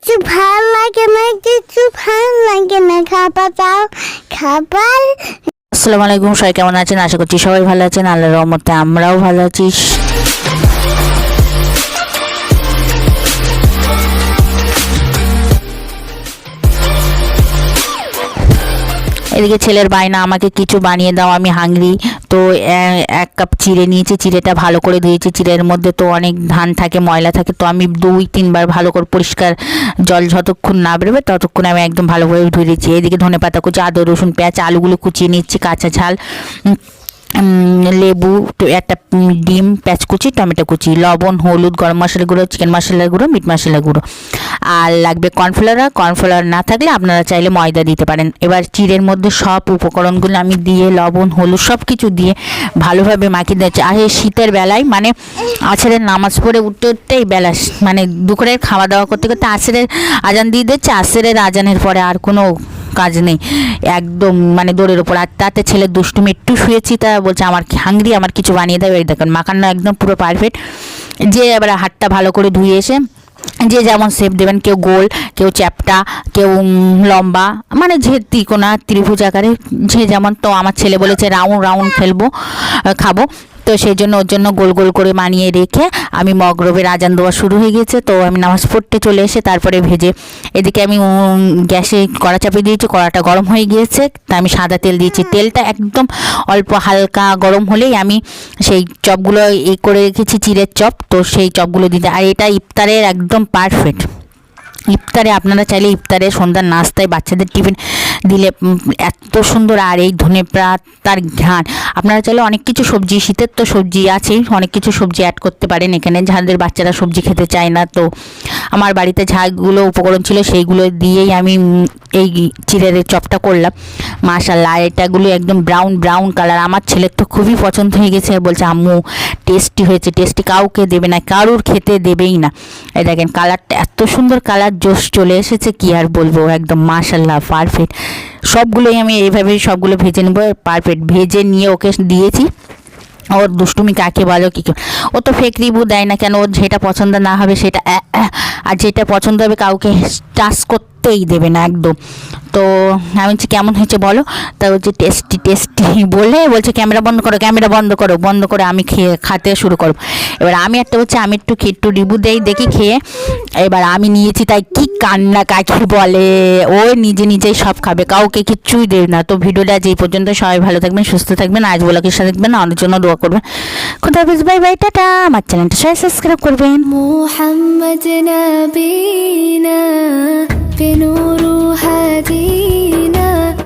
কিছু ভাল লাগে না, কিছু ভাল লাগে না, খাবার দাও খাবার। আসসালামু আলাইকুম, সবাই কেমন আছেন? আশা করছি সবাই ভালো আছেন। আল্লাহর রহমতে আমরাও ভালো আছি। এদিকে ছেলের বায়না, আমাকে কিছু বানিয়ে দাও, আমি হাংরি। তো এক কাপ চিড়ে নিয়েছি, চিড়েটা ভালো করে ধুয়েছি। চিড়ের মধ্যে তো অনেক ধান থাকে, ময়লা থাকে, তো আমি 2-3 বার ভালো করে পরিষ্কার জল যতক্ষণ না বেরোবে ততক্ষণ আমি একদম ভালোভাবে ধুয়ে দিচ্ছি। এদিকে ধনেপাতা কুচি, আদা রসুন পেঁয়াজ আলুগুলো কুচিয়ে নিচ্ছি, কাঁচা ঝাল, লেবু, একটা ডিম, পেঁয়াজ কুচি, টমেটো কুচি, লবণ, হলুদ, গরম মশলা গুঁড়ো, চিকেন মশলা গুঁড়ো, মিট মশলা গুঁড়ো, আর লাগবে কর্নফ্লাওয়ার না থাকলে আপনারা চাইলে ময়দা দিতে পারেন। এবার চিড়ের মধ্যে সব উপকরণগুলো আমি দিয়ে লবণ হলুদ সব কিছু দিয়ে ভালোভাবে মাখিয়ে দিচ্ছি। আর এই শীতের বেলায় মানে আছরের নামাজ পড়ে উঠতে উঠতেই বেলা, মানে দুপুরের খাওয়া দাওয়া করতে করতে আসরের আজান দিয়ে দিচ্ছে। আসরের আজানের পরে আর কোনো কাজ নেই, একদম মানে দৌড়ের ওপর। আর তাতে ছেলের দুষ্টুমি, একটু শুয়েছি তা বলছে আমার হাংরি, আমার কিছু বানিয়ে দেবে। এই দেখেন মাখানো একদম পুরো পারফেক্ট। যে এবার হাতটা ভালো করে ধুয়ে এসে যে যেমন শেপ দেবেন, কেউ গোল, কেউ চ্যাপ্টা, কেউ লম্বা, মানে যে ত্রিকোণা ত্রিভুজ আকারে যে যেমন। তো আমার ছেলে বলেছে রাউন্ড রাউন্ড খাবো, তো সেই জন্য ওর জন্য গোল গোল করে বানিয়ে রেখে আমি মগরবের আজান দেওয়া শুরু হয়ে গেছে। তো আমি নামাজ পড়তে চলে এসে তারপরে ভেজে এদিকে আমি গ্যাসে কড়া চাপিয়ে দিয়েছি, কড়াটা গরম হয়ে গিয়েছে, তা আমি সাদা তেল দিয়েছি। তেলটা একদম অল্প হালকা গরম হলেই আমি সেই চপগুলো করে রেখেছি, চিড়ের চপ, তো সেই চপগুলো দিতে। আর এটা ইফতারের একদম পারফেক্ট। ইফতারে আপনারা চাইলে ইফতারে সন্ধ্যার নাস্তায় বাচ্চাদের টিফিন দিলে এত সুন্দর। আর এই ধনেপাতার ঘ্রাণ, আপনারা চাইলে অনেক কিছু সবজি, শীতের তো সবজি আছেই, অনেক কিছু সবজি অ্যাড করতে পারেন এখানে, যাদের বাচ্চারা সবজি খেতে চায় না। তো আমার বাড়িতে যাগুলো উপকরণ ছিল সেইগুলো দিয়েই আমি এই চিড়ের চপটা করলাম। মাশাআল্লাহ, এটাগুলো একদম ব্রাউন কালার। আমার ছেলের তো খুবই পছন্দ হয়ে গেছে, বলছে আম্মু টেস্টি হয়েছে, টেস্টি, কাউকে দেবে না, কারুর খেতে দেবেই না। এই দেখেন কালারটা এত সুন্দর, কালার জোশ চলে এসেছে, কি আর বলবো, একদম মাশাআল্লাহ পারফেক্ট। সবগুলোই আমি এইভাবেই সবগুলো ভেজে নেবো, পারফেক্ট ভেজে নিয়ে ওকে দিয়েছি। ওর দুষ্টুমি কাকে বলো কী, ও তো ফেক রিভিউ দেয় না কেন, ওর যেটা পছন্দ না হবে সেটা, আর যেটা পছন্দ হবে কাউকে টাচ করতেই দেবে না একদম। তো আমি বলছি কেমন হয়েছে বলো, তা বলছে টেস্টি বলে বলছে ক্যামেরা বন্ধ করো, আমি খেতে শুরু করব। এবার আমি একটা বলছি আমি একটু রিভিউ দেই দেখি খেয়ে। এবার আমি নিয়েছি, তাই কি কান্না কাকি বলে, ও নিজেই সব খাবে, কাউকে কিচ্ছুই দেবে না। তো ভিডিওটা যেই পর্যন্ত, সবাই ভালো থাকবেন, সুস্থ থাকবেন, আজ ব্লগের সাথে থাকবেন, অনেক জন্য দোয়া করবেন। খুদা হাফেজ, বাই বাই, টাটা। আমার চ্যানেলটা সবাই সাবস্ক্রাইব করবেন। মুহাম্মদ নবীনা